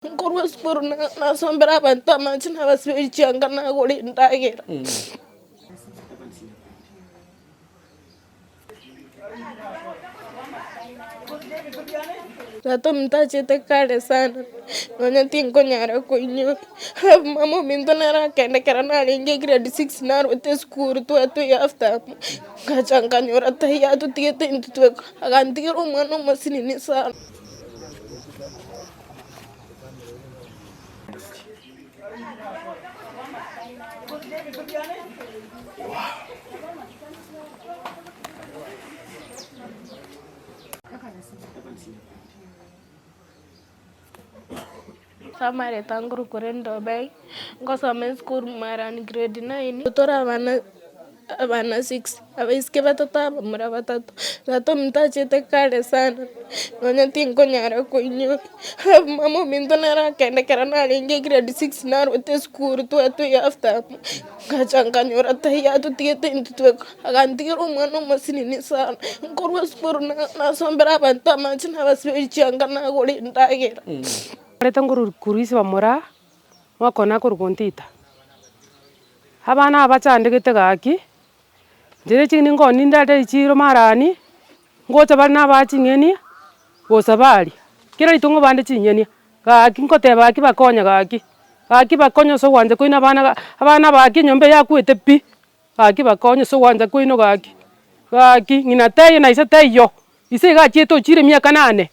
Ngorwa siporo nasombera abantu amazina basibicanga nakulindagira Tato mtachete kale sana. Nanya tinko nyara kuinyo. Mama minto nara kende kera nari inge grade 6 naro te skuru tu atu yafta. Kachanga nyora tahiya tu tiete intu tu agantiro mano masini ni sana. Samare tanguru kurendo bay. Ngosome school marani grade 9. Tutora bana 6. Abaiske batata bamura batatu. Tato mtachete kale sana. Nanya tinko nyara kuinyo. Mama minto nara kende kera nari inge grade 6 naro te skuru tu atu yafta. Kachanga nyora tahiya tu tiete intu tu agantiro mano masini ni sana. Ngorwa siporo nasombera abantu amazina basibicanga nakulindagira. Leta nguru kurisi bamura mwakona kurugontita. Abana abachandegete gaki. Ndire chini ngoni ndade chiro marani. Ngocha bana bachingeni bosabali. Kira itungo bande chinyeni. Gaki nkoteba gaki bakonya gaki. Gaki bakonya so wanje kuina abana baki nyombe yakwete pi. Gaki bakonya so wanje kuino gaki. Gaki ngina taye na isa tayo. Ise gaki eto chire miaka 8.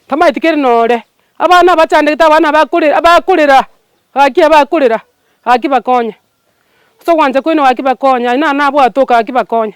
Kama itikere nore. Abana bachandegete abana abakurira. Gaki abakurira. Gaki bakonya. So wanje kuino gaki bakonya ina nabwo atoka gaki bakonya.